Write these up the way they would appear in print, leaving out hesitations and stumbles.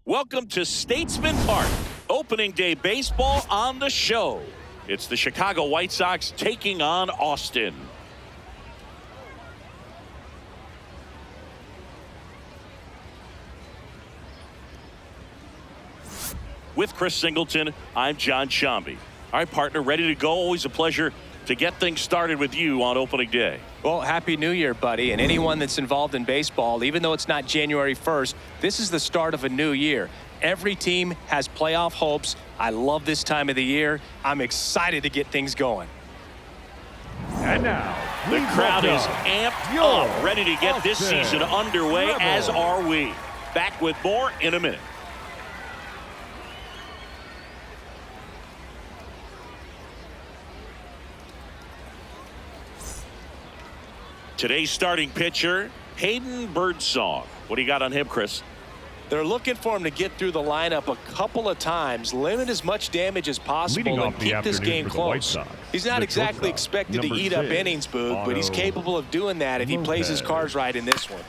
Welcome to Statesman Park. Opening day baseball on the show. It's the Chicago White Sox taking on Austin. With Chris Singleton, I'm John Shambi. All right, partner, ready to go. Always a pleasure to get things started with you on opening day. Well, Happy New Year, buddy. And anyone that's involved in baseball, even though it's not January 1st, this is the start of a new year. Every team has playoff hopes. I love this time of the year. I'm excited to get things going. And now, the crowd is amped up, ready to get this season underway, as are we. Back with more in a minute. Today's starting pitcher, Hayden Birdsong. What do you got on him, Chris? They're looking for him to get through the lineup a couple of times, limit as much damage as possible, and keep this game close. He's not exactly expected to eat up innings, Boog, but he's capable of doing that if he plays his cards right in this one.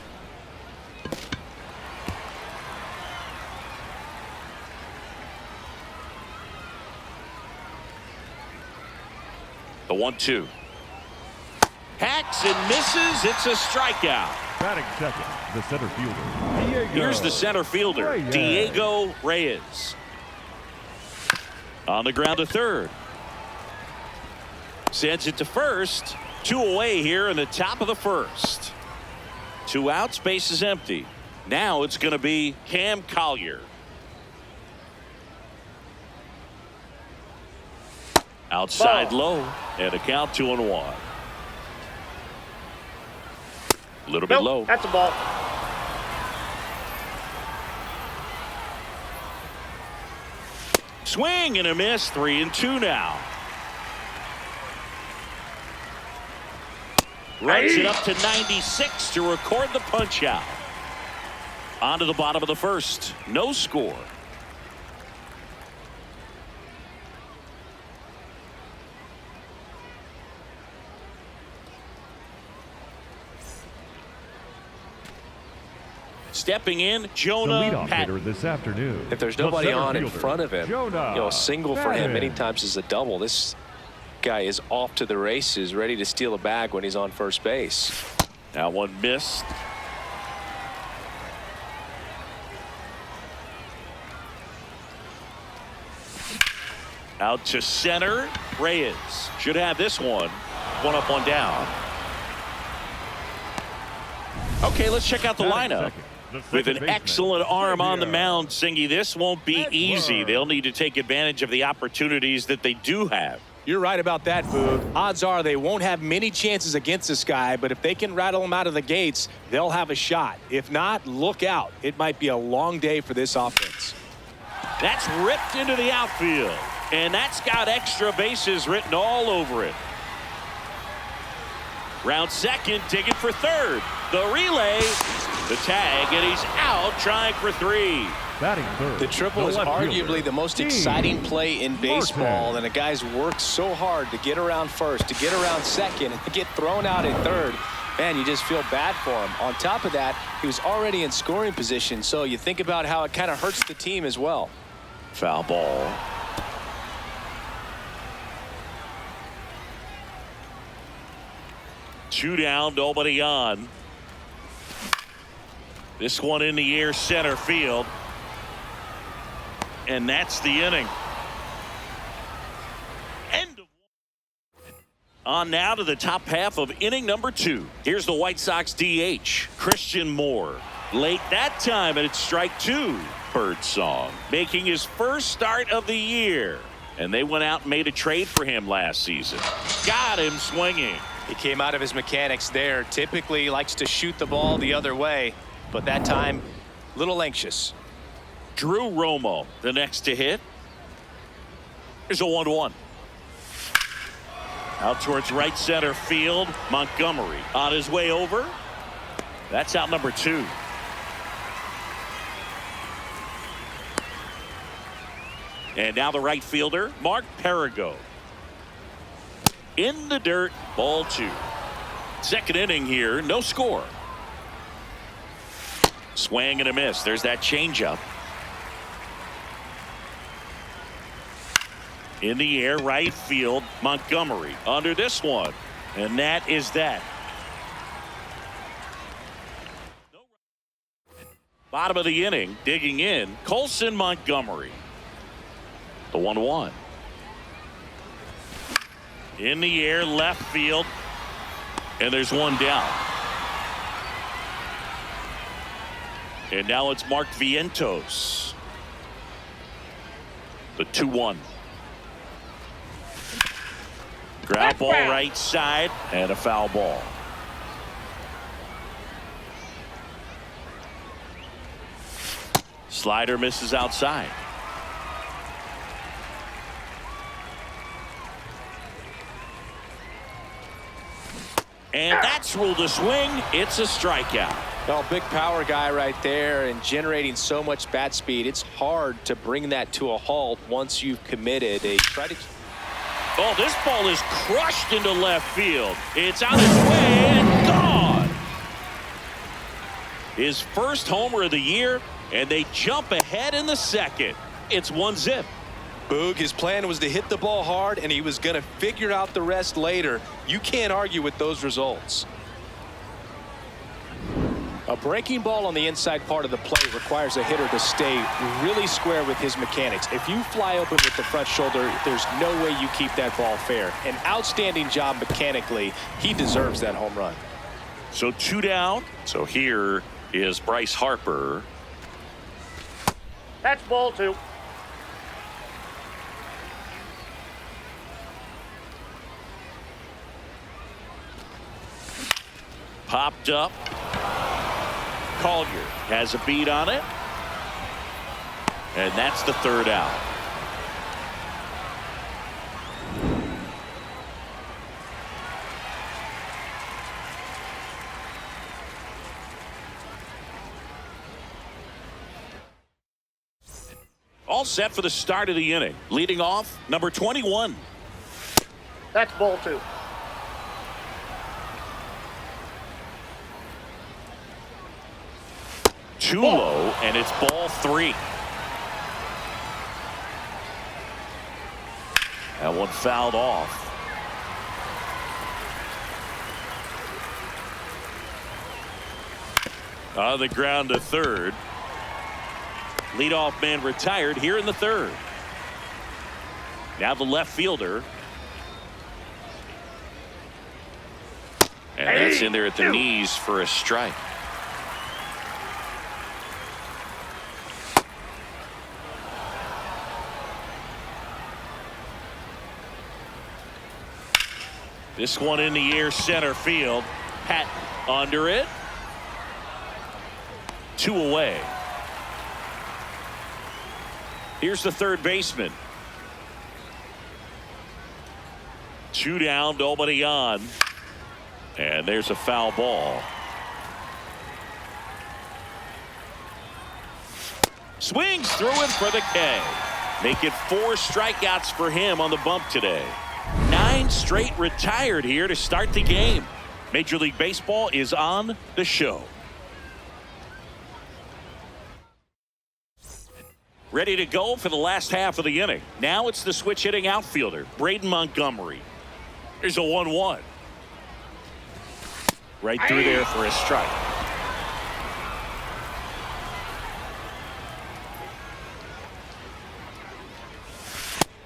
The 1-2. Hacks and misses. It's a strikeout. Batting second, the center fielder, Diego. Here's the center fielder, Diego Reyes. On the ground to third. Sends it to first. 2 away here in the top of the first. 2 outs, base is empty. Now it's going to be Cam Collier. Outside low, and a count 2-1. A little bit low. That's a ball. Swing and a miss. 3-2 now. Runs it up to 96 to record the punch out. On to the bottom of the first. No score. Stepping in, Jonah Patton. This afternoon. If there's nobody on in front of him, a single for him many times is a double. This guy is off to the races, ready to steal a bag when he's on first base. That one missed. Out to center. Reyes should have this one. 1 up, 1 down. Okay, let's check out the lineup. With an excellent arm on the mound, Singy, this won't be easy. They'll need to take advantage of the opportunities that they do have. You're right about that, Boog. Odds are they won't have many chances against this guy, but if they can rattle him out of the gates, they'll have a shot. If not, look out. It might be a long day for this offense. That's ripped into the outfield, and that's got extra bases written all over it. Round second, digging for third. The relay, the tag, and he's out trying for 3. Batting third. The triple is arguably the most exciting play in baseball, and the guy's worked so hard to get around first, to get around second, and to get thrown out at third. Man, you just feel bad for him. On top of that, he was already in scoring position, so you think about how it kind of hurts the team as well. Foul ball. Two down, nobody on. This one in the air, center field. And that's the inning. End of one. On now to the top half of inning number 2. Here's the White Sox DH, Christian Moore. Late that time, and it's strike 2. Birdsong making his first start of the year. And they went out and made a trade for him last season. Got him swinging. He came out of his mechanics there. Typically likes to shoot the ball the other way, but that time a little anxious. Drew Romo, the next to hit. Here's a 1-1. Out towards right center field. Montgomery on his way over. That's out number 2. And now the right fielder, Mark Perigo. In the dirt, ball 2. Second inning here, no score. Swing and a miss. There's that changeup. In the air, right field, Montgomery under this one. And that is that. Bottom of the inning, digging in, Colson Montgomery. The 1-1. In the air, left field. And there's one down. And now it's Mark Vientos. The 2-1. Ground ball right side and a foul ball. Slider misses outside. And that's ruled a swing. It's a strikeout. Well, big power guy right there and generating so much bat speed. It's hard to bring that to a halt once you've committed a credit. Oh, this ball is crushed into left field. It's on its way and gone. His first homer of the year, and they jump ahead in the second. It's 1-0. Boog, his plan was to hit the ball hard, and he was going to figure out the rest later. You can't argue with those results. A breaking ball on the inside part of the plate requires a hitter to stay really square with his mechanics. If you fly open with the front shoulder, there's no way you keep that ball fair. An outstanding job mechanically. He deserves that home run. So 2 down. So here is Bryce Harper. That's ball 2. Popped up. Collier has a beat on it. And that's the 3rd out. All set for the start of the inning. Leading off, number 21. That's ball 2. Too low, and it's ball 3. That one fouled off. On the ground to third. Leadoff man retired here in the 3rd. Now the left fielder. And that's in there at the knees for a strike. This one in the air, center field. Patton under it. 2 away. Here's the 3rd baseman. 2 down, nobody on. And there's a foul ball. Swings through it for the K. Make it 4 strikeouts for him on the bump today. 9 straight retired here to start the game. Major League Baseball is on the show. Ready to go for the last half of the inning. Now it's the switch hitting outfielder, Braden Montgomery. Here's a 1-1. Right through there for a strike.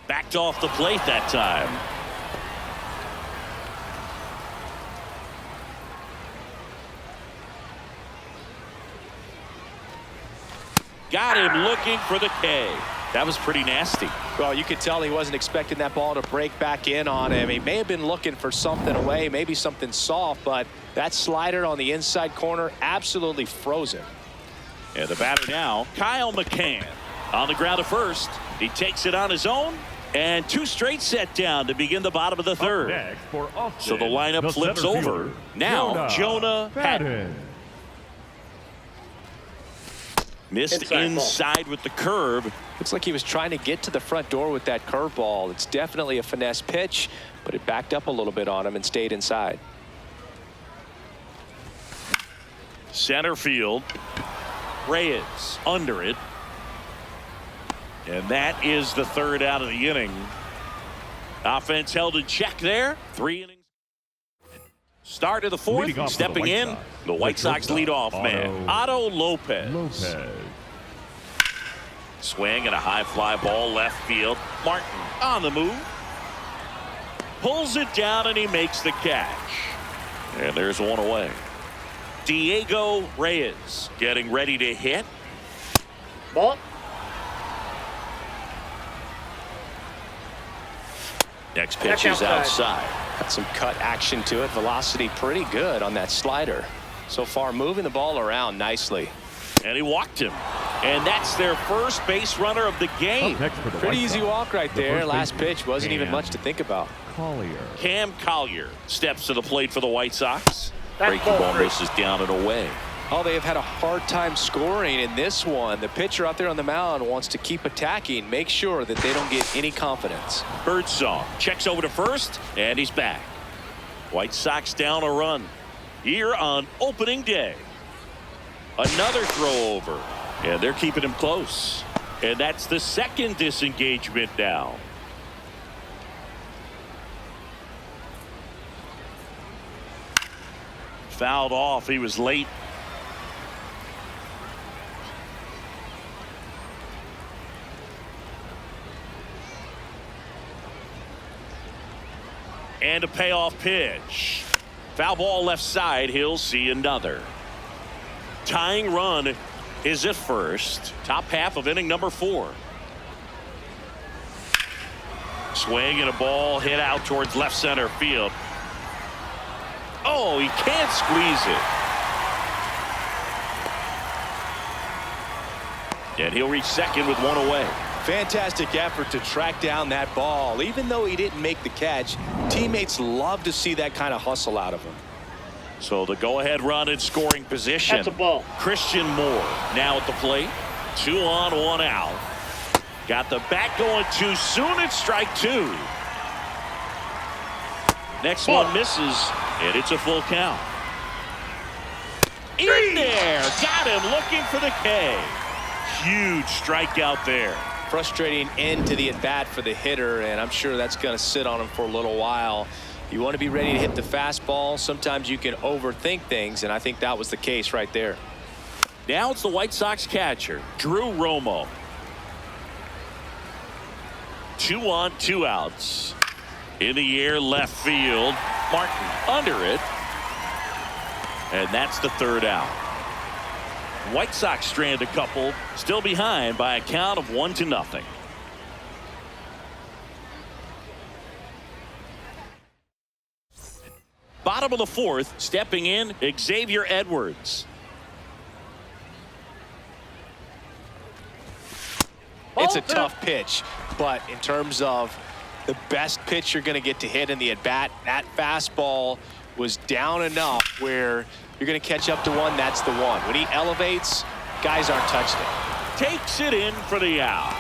Backed off the plate that time. Got him looking for the K. That was pretty nasty. Well, you could tell he wasn't expecting that ball to break back in on him. He may have been looking for something away, maybe something soft, but that slider on the inside corner absolutely froze him. And the batter now, Kyle McCann. On the ground to first. He takes it on his own. And 2 straight set down to begin the bottom of the 3rd. Next for Austin, So the lineup flips center over. fielder, Now Jonah Patton. Missed inside with the curve. Looks like he was trying to get to the front door with that curveball. It's definitely a finesse pitch, but it backed up a little bit on him and stayed inside. Center field. Reyes under it. And that is the 3rd out of the inning. Offense held in check there. 3 innings. Start of the fourth. Leading off for the Stepping White in, Sox, the White Sox leadoff man, Otto Lopez. Swing and a high fly ball left field. Martin on the move. Pulls it down and he makes the catch. And there's one away. Diego Reyes getting ready to hit. Ball. Next pitch is outside. Got some cut action to it. Velocity pretty good on that slider. So far moving the ball around nicely. And he walked him. And that's their first base runner of the game. Pretty easy walk right there. Last pitch wasn't even much to think about. Cam Collier steps to the plate for the White Sox. That's Breaking ball ball three. misses down and away. Oh, they have had a hard time scoring in this one. The pitcher out there on the mound wants to keep attacking, make sure that they don't get any confidence. Birdsong checks over to first, and he's back. White Sox down a run here on opening day. Another throw over, and they're keeping him close. And that's the second disengagement now. Fouled off. He was late. And a payoff pitch. Foul ball left side. He'll see another. Tying run is at first. Top half of inning number 4. Swing and a ball hit out towards left center field. Oh, he can't squeeze it. And he'll reach second with one away. Fantastic effort to track down that ball. Even though he didn't make the catch, teammates love to see that kind of hustle out of him. So the go-ahead run in scoring position. That's a ball. Christian Moore now at the plate. 2 on, 1 out. Got the bat going too soon. It's strike 2. Next one misses, and it's a full count. In there. Got him looking for the K. Huge strikeout there. Frustrating end to the at-bat for the hitter, and I'm sure that's going to sit on him for a little while. You want to be ready to hit the fastball. Sometimes you can overthink things, and I think that was the case right there. Now it's the White Sox catcher, Drew Romo. 2 on, 2 outs. In the air, left field. Martin under it. And that's the 3rd out. White Sox strand a couple, still behind by a count of 1-0. Bottom of the 4th, stepping in, Xavier Edwards. It's a tough pitch, but in terms of the best pitch you're going to get to hit in the at-bat, that fastball was down enough where you're going to catch up to one. That's the one. When he elevates, guys aren't touching it. Takes it in for the out.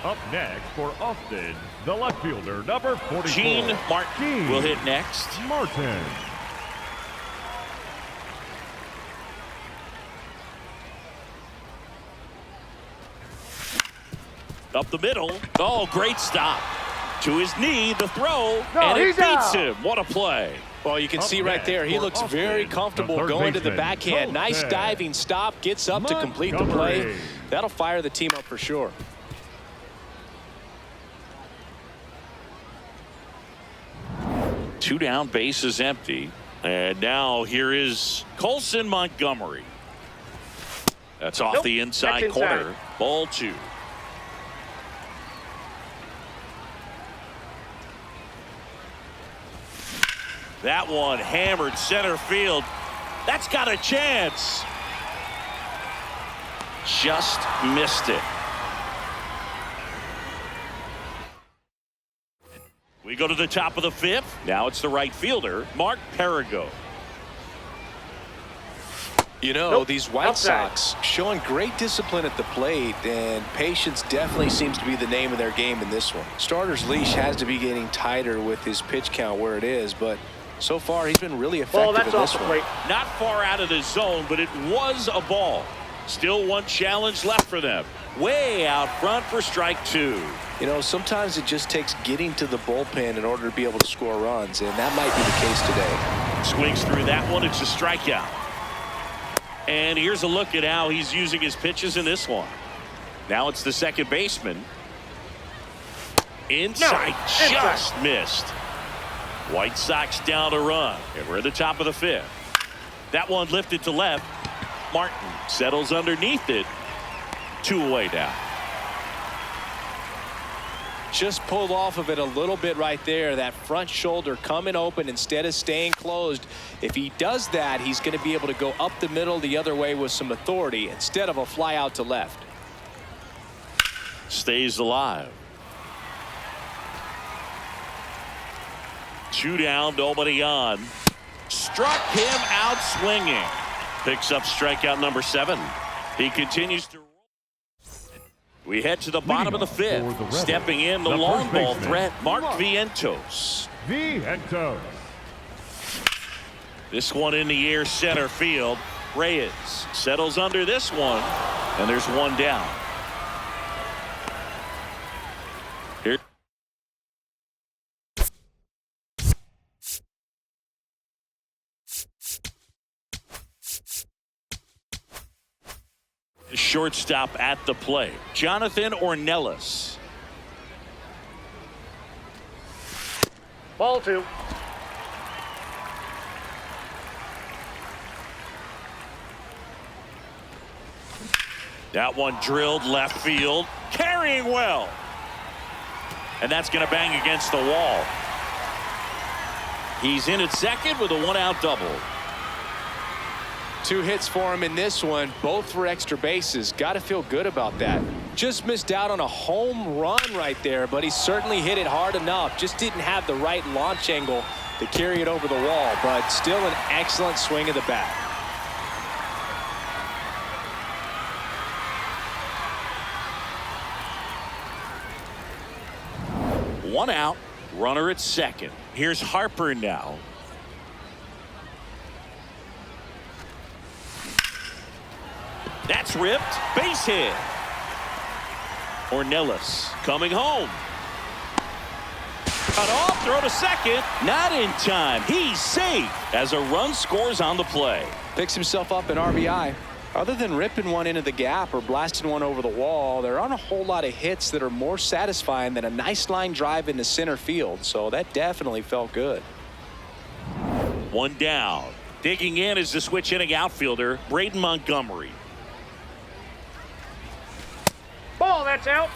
Up next for Austin, the left fielder, number 44. Gene Martin will hit next. Martin. Up the middle. Oh, great stop. To his knee, the throw, and it beats him. What a play. Well, you can see right there, he looks very comfortable going to the backhand. Nice diving stop, gets up to complete the play. That'll fire the team up for sure. Two down, base is empty. And now here is Colson Montgomery. That's off the inside corner. Ball 2. That one hammered center field. That's got a chance. Just missed it. We go to the top of the 5th. Now it's the right fielder, Mark Perigo. You know, these White Sox showing great discipline at the plate, and patience definitely seems to be the name of their game in this one. Starter's leash has to be getting tighter with his pitch count where it is, but so far he's been really effective in this one. Not far out of the zone, but it was a ball. Still one challenge left for them. Way out front for strike two. You know, sometimes it just takes getting to the bullpen in order to be able to score runs, and that might be the case today. Swings through that one. It's a strikeout. And here's a look at how he's using his pitches in this one. Now it's the second baseman. Inside, just missed. White Sox down a run, and we're at the top of the fifth. That one lifted to left. Martin settles underneath it. 2 away now. Just pulled off of it a little bit right there. That front shoulder coming open instead of staying closed. If he does that, he's going to be able to go up the middle the other way with some authority instead of a fly out to left. Stays alive. 2 down, nobody on. Struck him out swinging. Picks up strikeout number 7. He continues to roll. We head to the bottom of the fifth. Stepping in the long ball threat, Mark Vientos. This one in the air center field. Reyes settles under this one, and there's 1 down. Here. Shortstop at the plate, Jonathan Ornelas. Ball 2. That one drilled left field, carrying well. And that's going to bang against the wall. He's in at second with a 1-out double. 2 hits for him in this one, both for extra bases. Got to feel good about that. Just missed out on a home run right there, but he certainly hit it hard enough. Just didn't have the right launch angle to carry it over the wall, but still an excellent swing of the bat. One out, runner at second. Here's Harper now. That's ripped. Base hit. Ornelas coming home. Cut off, throw to second. Not in time. He's safe as a run scores on the play. Picks himself up an RBI. Other than ripping one into the gap or blasting one over the wall, there aren't a whole lot of hits that are more satisfying than a nice line drive into center field. So that definitely felt good. 1 down. Digging in is the switch hitting outfielder, Braden Montgomery. Ball, that's out.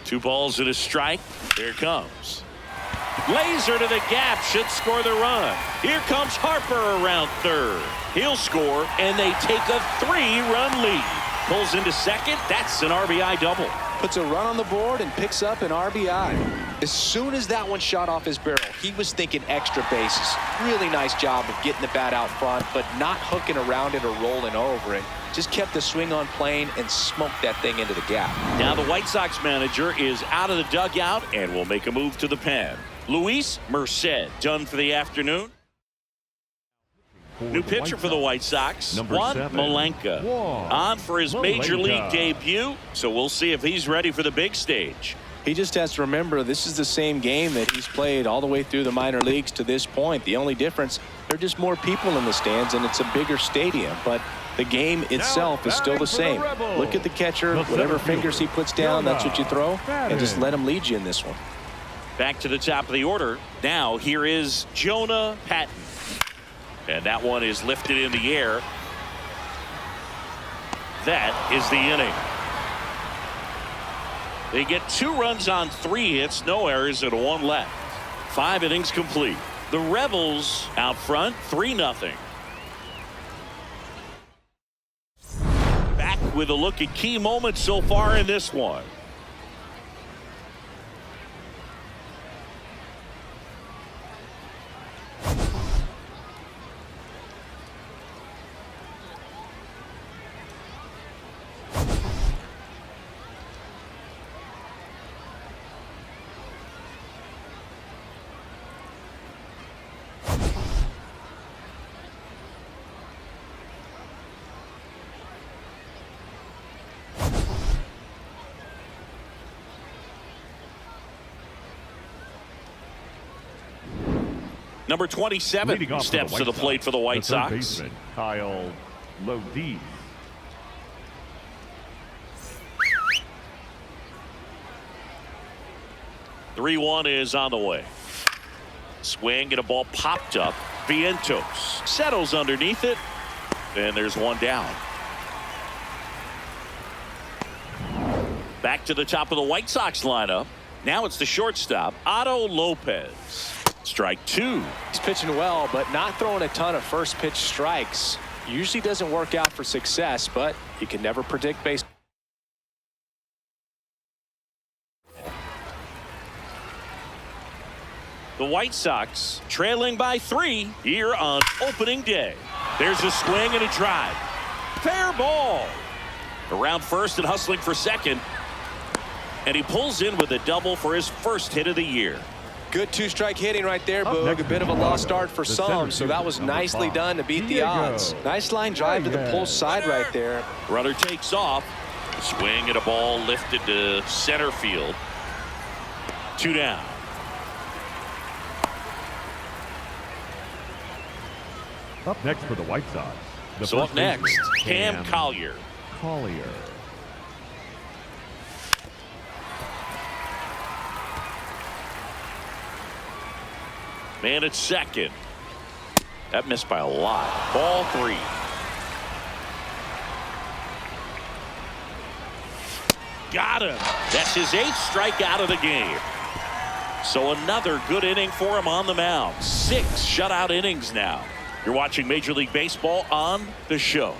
Two balls and a strike. Here it comes. Laser to the gap, should score the run. Here comes Harper around third. He'll score, and they take a 3-run lead. Pulls into second. That's an RBI double. Puts a run on the board and picks up an RBI. As soon as that one shot off his barrel, he was thinking extra bases. Really nice job of getting the bat out front, but not hooking around it or rolling over it. Just kept the swing on plane and smoked that thing into the gap. Now the White Sox manager is out of the dugout and will make a move to the pen. Luis Merced done for the afternoon. New pitcher for the White Sox, Juan Malenka, on for his major league debut, so we'll see if he's ready for the big stage. He just has to remember this is the same game that he's played all the way through the minor leagues to this point. The only difference, there are just more people in the stands and it's a bigger stadium, but the game itself is still the same. Look at the catcher, whatever fingers he puts down, that's what you throw, and just let him lead you in this one. Back to the top of the order. Now here is Jonah Patton. And that one is lifted in the air. That is the inning. They get 2 runs on 3 hits, no errors, and 1 left. 5 innings complete. The Rebels out front, 3-0. Back with a look at key moments so far in this one. Number 27 Leading off steps for to the White plate for the White third Sox. baseman, Kyle Lodiz. The 3-1 is on the way. Swing and a ball popped up. Vientos settles underneath it. And there's one down. Back to the top of the White Sox lineup. Now it's the shortstop, Otto Lopez. Strike 2. He's pitching well, but not throwing a ton of first pitch strikes. Usually doesn't work out for success, but you can never predict baseball. The White Sox trailing by 3 here on opening day. There's a swing and a drive. Fair ball. Around first and hustling for second. And he pulls in with a double for his first hit of the year. Good two-strike hitting right there, Up Boog. next A bit of a is lost Chicago, start for the some, center so that was fielder, number nicely 5, done to beat the Diego odds. Nice line drive to the pull side right there. Runner takes off. Swing and a ball lifted to center field. 2 down. Up next for the White Sox. The So up first next, baseman, Cam Collier. Collier. Man at second. That missed by a lot. Ball 3. Got him. That's his 8th strikeout of the game. So another good inning for him on the mound. 6 shutout innings now. You're watching Major League Baseball on The Show.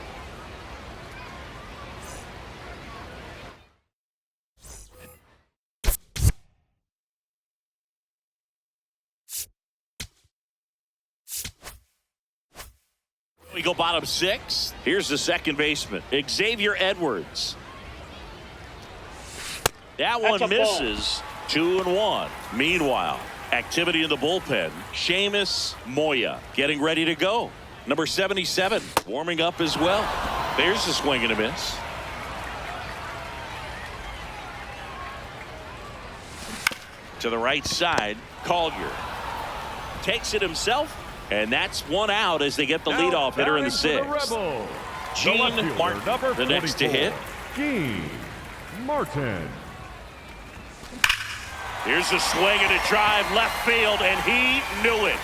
We go bottom 6. Here's the second baseman, Xavier Edwards. That one misses. 2-1. Meanwhile, activity in the bullpen. Seamus Moya getting ready to go. Number 77 warming up as well. There's a swing and a miss. To the right side, Collier takes it himself, and that's one out as they get the leadoff hitter in the 6th. Gene Martin, the next to hit. Gene Martin. Here's a swing and a drive left field, and he knew it.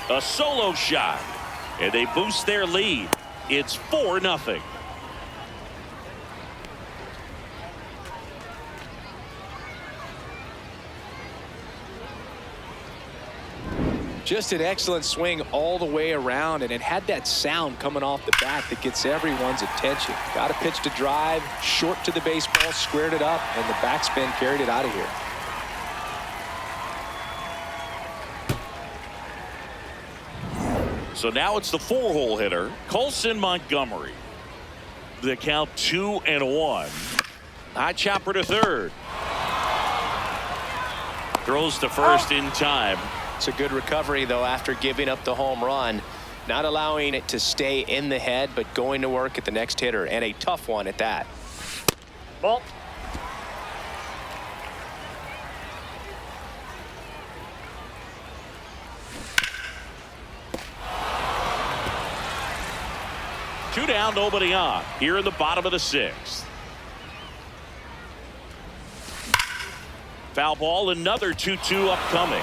A solo shot, and they boost their lead. It's 4-0. Just an excellent swing all the way around, and it had that sound coming off the bat that gets everyone's attention. Got a pitch to drive, short to the baseball, squared it up, and the backspin carried it out of here. So now it's the 4-hole hitter, Colson Montgomery. The count 2-1. High chopper to third. Throws to first in time. It's a good recovery, though, after giving up the home run. Not allowing it to stay in the head, but going to work at the next hitter, and a tough one at that. Ball. Two down, nobody on. Here in the bottom of the 6th. Foul ball, another 2-2 upcoming.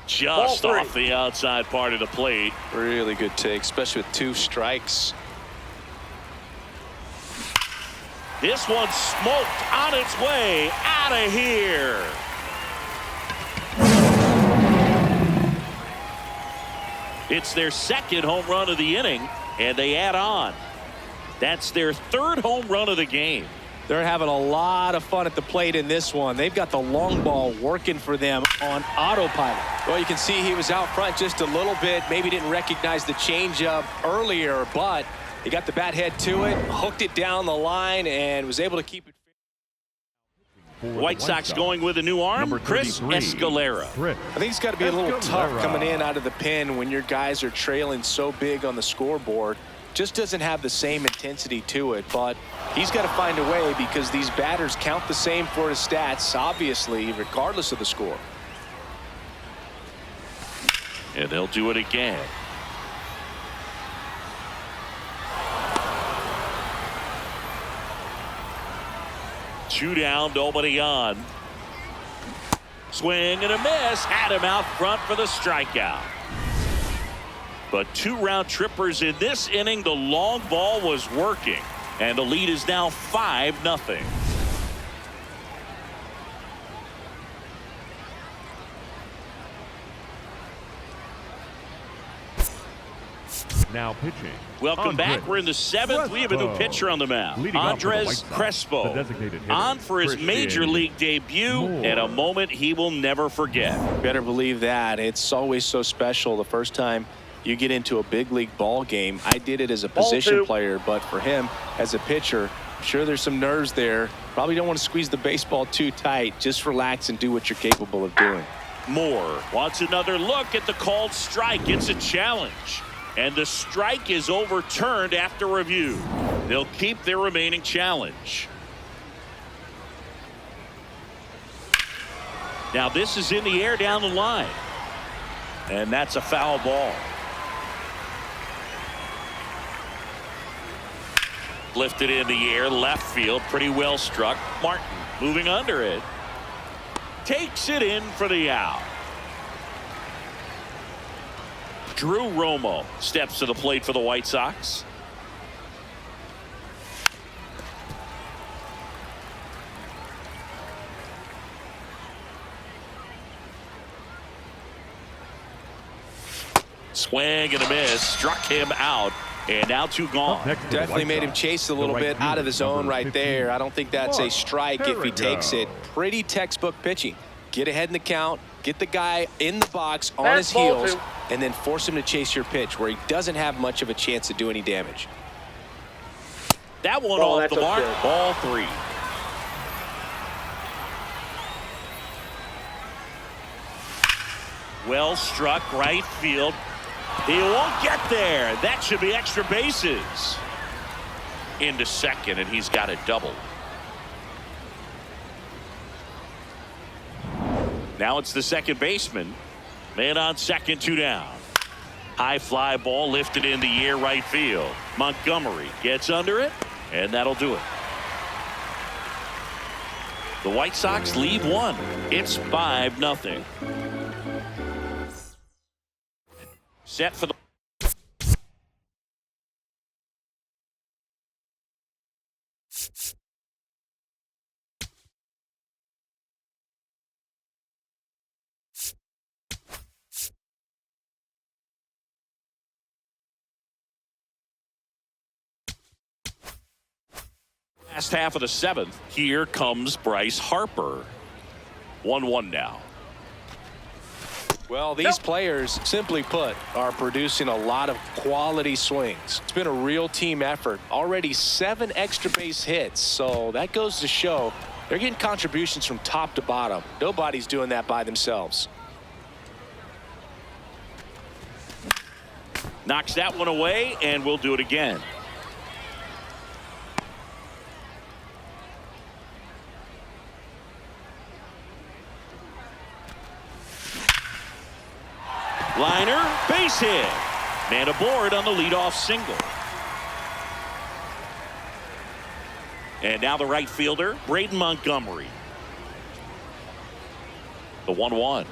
Just off the outside part of the plate. Really good take, especially with 2 strikes. This one's smoked on its way out of here. It's their 2nd home run of the inning, and they add on. That's their 3rd home run of the game. They're having a lot of fun at the plate in this one. They've got the long ball working for them on autopilot. Well, you can see he was out front just a little bit. Maybe didn't recognize the changeup earlier, but he got the bat head to it, hooked it down the line, and was able to keep it. White Sox going with a new arm, Chris Escalera. I think it's got to be a little tough coming in out of the pen when your guys are trailing so big on the scoreboard. just doesn't have the same intensity to it, but he's got to find a way because these batters count the same for his stats, obviously, regardless of the score. And they'll do it again. Two down, nobody on. Swing and a miss. Had him out front for the strikeout. But 2 round trippers in this inning. The long ball was working. And the lead is now 5-0. Now pitching. Welcome back. We're in the 7th. We have a new pitcher on the mound. Andres Crespo on for his major league debut and a moment he will never forget. Better believe that. It's always so special the first time you get into a big league ball game. I did it as a position player, but for him as a pitcher, I'm sure there's some nerves there. Probably don't want to squeeze the baseball too tight. Just relax and do what you're capable of doing. Moore wants another look at the called strike. It's a challenge. And the strike is overturned after review. They'll keep their remaining challenge. Now this is in the air down the line. And that's a foul ball. Lifted in the air, left field, pretty well struck. Martin moving under it. Takes it in for the out. Drew Romo steps to the plate for the White Sox. Swing and a miss. Struck him out. And now 2 gone. Definitely made him chase a little bit out of his zone right there. I don't think that's a strike if he takes it. Pretty textbook pitching. Get ahead in the count. Get the guy in the box on his heels and then force him to chase your pitch where he doesn't have much of a chance to do any damage. That one off the mark. Ball 3. Well struck right field. He won't get there. That should be extra bases. Into second, and he's got a double. Now it's the second baseman. Man on second, 2 down. High fly ball lifted in the air right field. Montgomery gets under it, and that'll do it. The White Sox lead 1. It's 5-0. Set for the last half of the 7th. Here comes Bryce Harper. 1-1 now. Well, these players, simply put, are producing a lot of quality swings. It's been a real team effort. Already 7 extra base hits, so that goes to show they're getting contributions from top to bottom. Nobody's doing that by themselves. Knocks that one away, and we'll do it again. Liner, base hit. Man aboard on the leadoff single. And now the right fielder, Braden Montgomery. The 1-1.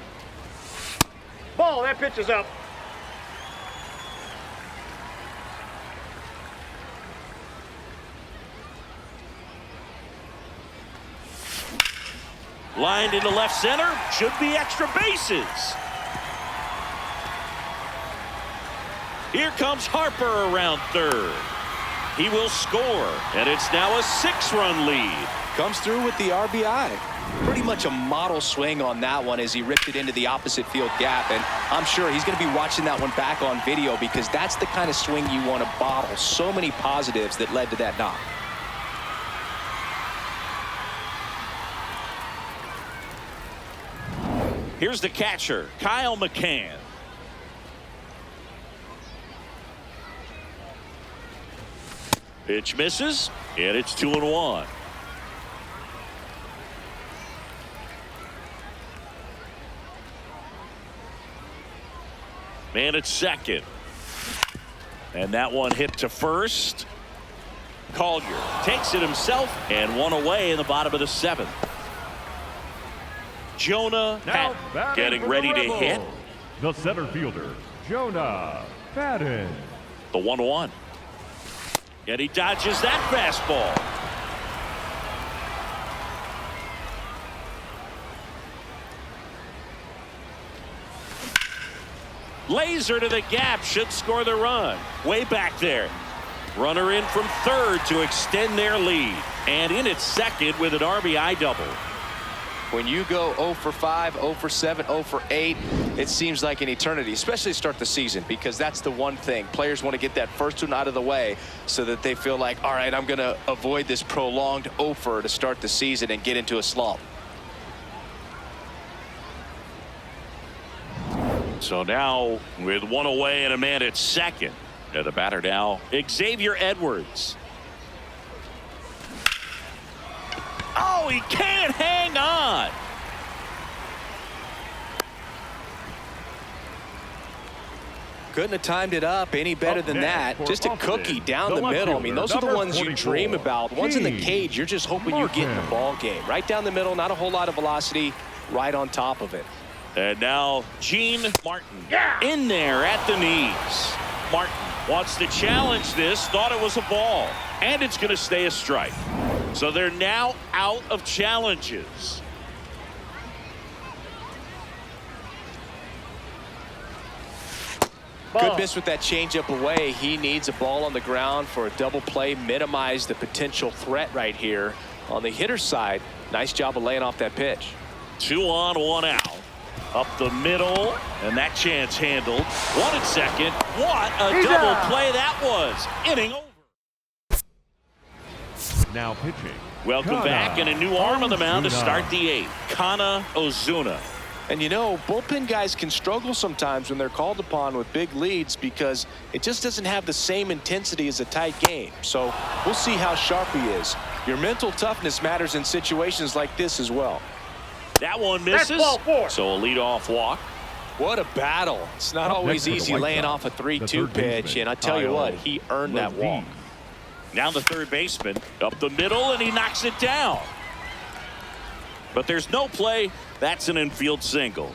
Ball, that pitch is up. Lined into left center, should be extra bases. Here comes Harper around third. He will score, and it's now a 6-run lead. Comes through with the RBI. Pretty much a model swing on that one as he ripped it into the opposite field gap, and I'm sure he's going to be watching that one back on video because that's the kind of swing you want to bottle. So many positives that led to that knock. Here's the catcher, Kyle McCann. Pitch misses, and it's 2-1. Man at second. And that one hit to first. Collier takes it himself and one away in the bottom of the 7th. Jonah Now Patton getting ready to hit. The center fielder, Jonah Patton. The 1-1. And he dodges that fastball. Laser to the gap, should score the run. Way back there. Runner in from third to extend their lead. And in at second with an RBI double. When you go 0 for 5, 0 for 7, 0 for 8, it seems like an eternity, especially to start the season, because that's the one thing. Players want to get that first one out of the way so that they feel like, all right, I'm going to avoid this prolonged 0 for to start the season and get into a slump. So now with one away and a man at second. And the batter now, Xavier Edwards. Oh, he can't hang on. Couldn't have timed it up any better than that. Just a cookie down the middle. I mean, those are the ones you dream about. Ones in the cage, you're just hoping you get in the ball game. Right down the middle, not a whole lot of velocity, right on top of it. And now Gene Martin in there at the knees. Martin wants to challenge this, thought it was a ball, and it's going to stay a strike. So they're now out of challenges. Good miss with that changeup away. He needs a ball on the ground for a double play, minimize the potential threat right here. On the hitter's side, nice job of laying off that pitch. 2 on, 1 out. Up the middle, and that chance handled. 1 at second. What a double play that was. Inning over. Now pitching. Welcome Kana back, and a new arm on the mound to Ozuna. start the 8th. Kana Ozuna. And you know, bullpen guys can struggle sometimes when they're called upon with big leads because it just doesn't have the same intensity as a tight game. So we'll see how sharp he is. Your mental toughness matters in situations like this as well. That one misses. That's ball 4. So a leadoff walk. What a battle. It's not Up always next for the easy White laying Sox, off a the 3-2 third pitch. baseman, And I tell you what, Kyle he earned that walk. Levine. Now the third baseman up the middle, and he knocks it down. But there's no play. That's an infield single.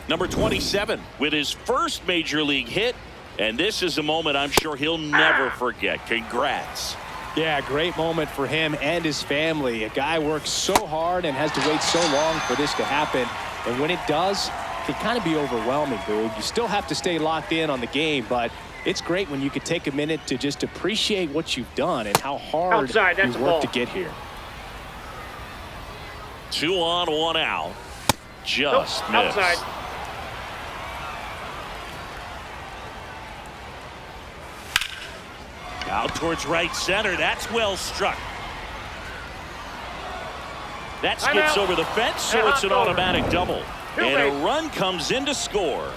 Number 27 with his first major league hit. And this is a moment I'm sure he'll never forget. Congrats. Yeah, great moment for him and his family. A guy works so hard and has to wait so long for this to happen. And when it does, it can kind of be overwhelming, Boog. You still have to stay locked in on the game, but it's great when you could take a minute to just appreciate what you've done and how hard Outside, that's you a worked ball. to get here. 2 on, 1 out. Just Nope, missed. outside. Out towards right center. That's well struck. That I'm skips out. over the fence, so And it's an hot over. automatic double. Two And a base. run comes in to score.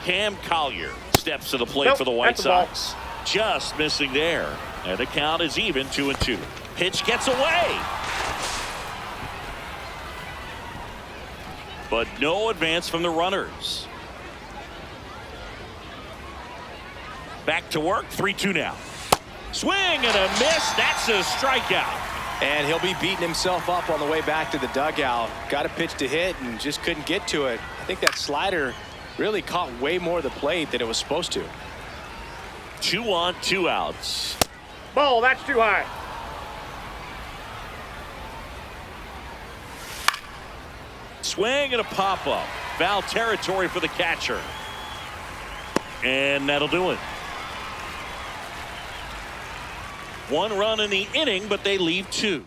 Cam Collier steps to the plate Nope, for the White that's a ball. Sox. Just missing there. And the count is even, 2-2. Pitch gets away. But no advance from the runners. Back to work, 3-2 now. Swing and a miss. That's a strikeout. And he'll be beating himself up on the way back to the dugout. Got a pitch to hit and just couldn't get to it. I think that slider really caught way more of the plate than it was supposed to. 2 on, 2 outs. Ball, that's too high. Swing and a pop-up. Foul territory for the catcher. And that'll do it. 1 run in the inning, but they leave 2.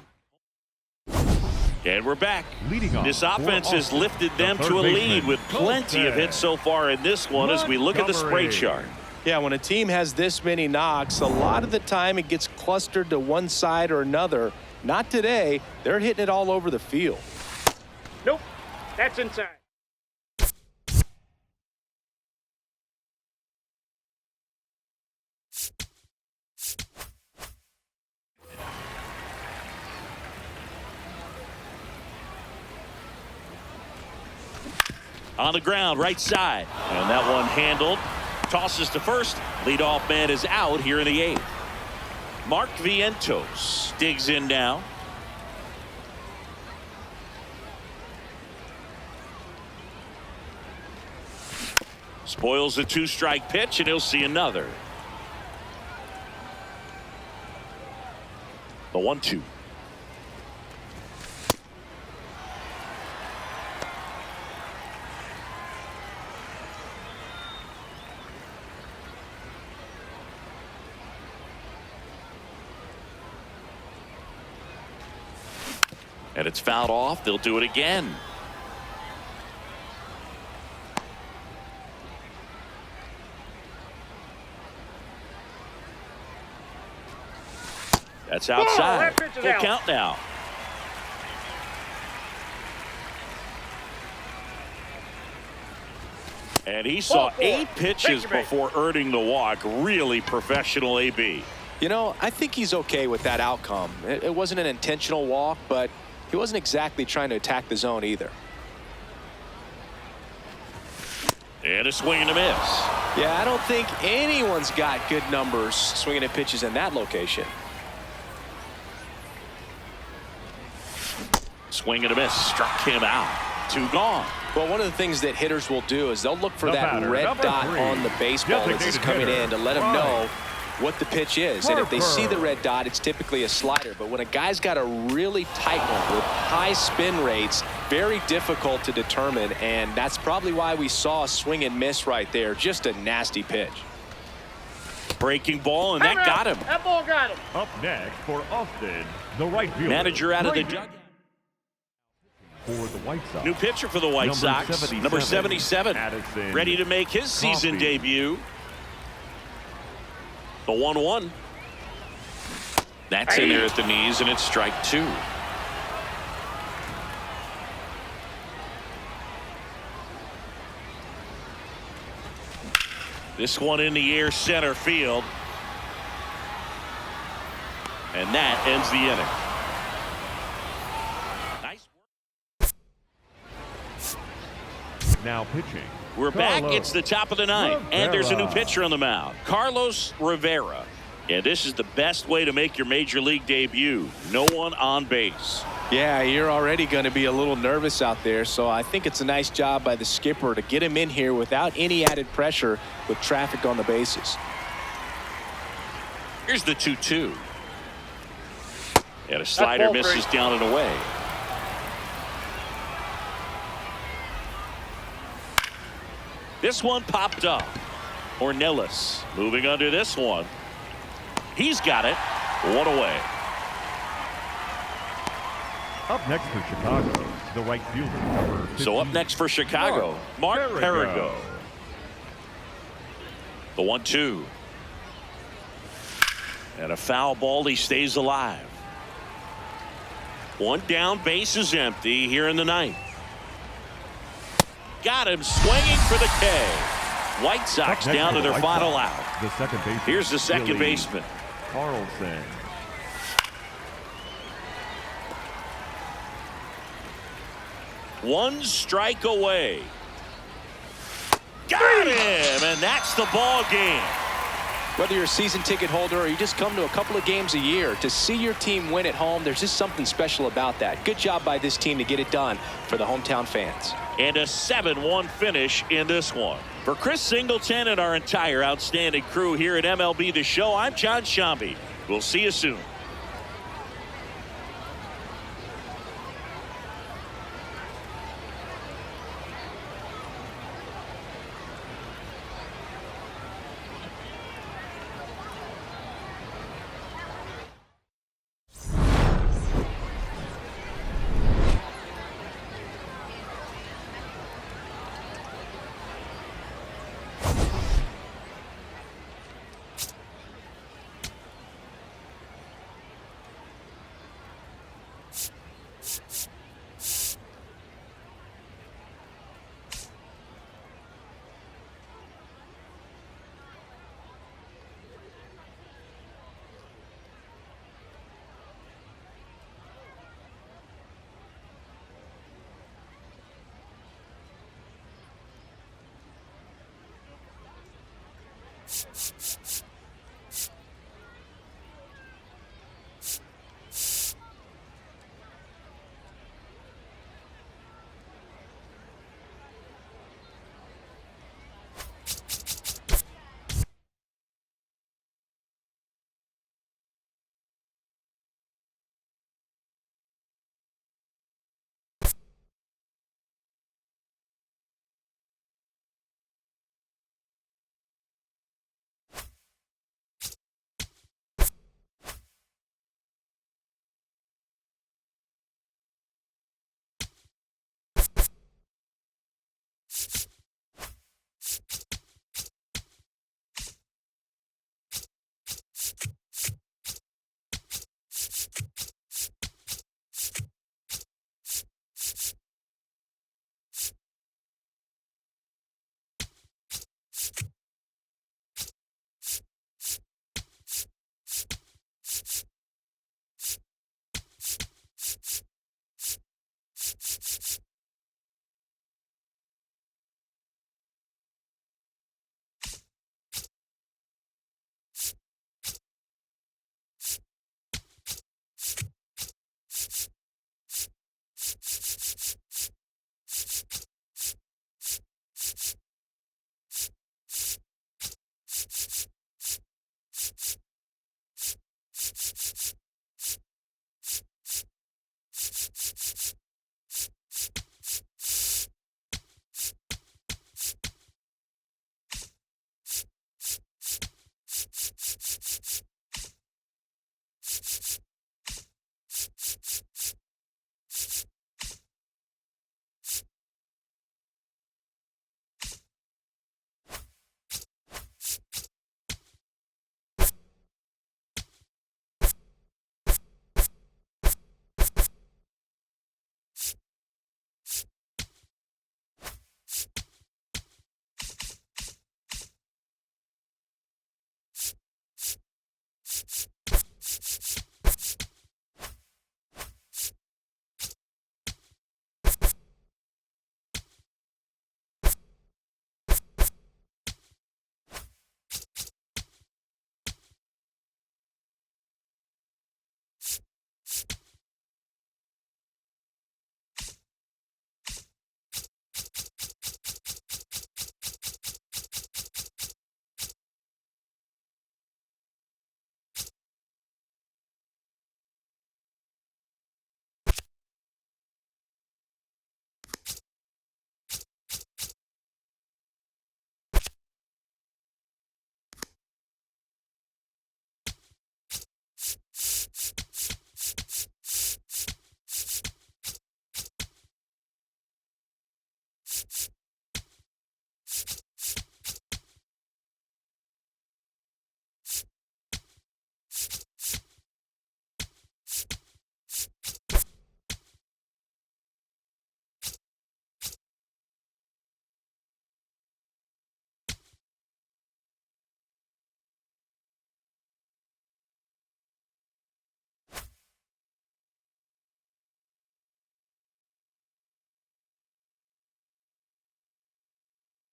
And we're back. Leading off This for offense has Austin, lifted the them third to a lead baseman, with plenty of Colton hits so far in this one as we look at the spray Montgomery. chart. Yeah, when a team has this many knocks, a lot of the time it gets clustered to one side or another. Not today. They're hitting it all over the field. Nope, that's inside. On the ground, right side. And that one handled. Tosses to first. Leadoff man is out here in the 8th. Mark Vientos digs in now. Spoils the 2-strike pitch, and he'll see another. The 1-2. And it's fouled off. They'll do it again. That's outside. Full count now. And he saw 8 pitches before earning the walk. Really professional AB. You know, I think he's okay with that outcome. It wasn't an intentional walk, but he wasn't exactly trying to attack the zone either. And a swing and a miss. Yeah, I don't think anyone's got good numbers swinging at pitches in that location. Swing and a miss. Struck him out. 2 gone. Well, one of the things that hitters will do is they'll look for that batter, red number dot 3, on the baseball that's designated coming in to let them know what the pitch is. And if they see the Harper. red dot, it's typically a slider. But when a guy's got a really tight one with high spin rates, very difficult to determine. And that's probably why we saw a swing and miss right there. Just a nasty pitch. Breaking ball, and that got him. That ball got him. Up next for Austin, the right fielder. Manager out of the Right dugout. for the White Sox. New pitcher for the White Sox. Number 77. Addison Ready to make his season Coffey. debut. The 1-1. That's in there at the knees, and it's strike 2. This one in the air, center field. And that ends the inning. Nice work. Now pitching. We're back. Carlos It's the top of the 9th, and there's a new Rivera. pitcher on the mound, Carlos Rivera. And this is the best way to make your major league debut. No one on base. Yeah, you're already going to be a little nervous out there, so I think it's a nice job by the skipper to get him in here without any added pressure with traffic on the bases. Here's the 2-2. And a slider ball misses down and away. This one popped up. Ornelas moving under this one. He's got it. 1 away. Up next for Chicago, the right fielder, number 15. So up next for Chicago, Mark Perigo. The 1-2. And a foul ball. He stays alive. One down, base is empty here in the 9th. Got him swinging for the K. White Sox Up next down for to the their White final Sox, out. The second baseman. Here's the second Billy baseman. Carlson. One strike away. Got him, and that's the ball game. Whether you're a season ticket holder or you just come to a couple of games a year, to see your team win at home, there's just something special about that. Good job by this team to get it done for the hometown fans. And a 7-1 finish in this one. For Chris Singleton and our entire outstanding crew here at MLB The Show, I'm John Shambi. We'll see you soon.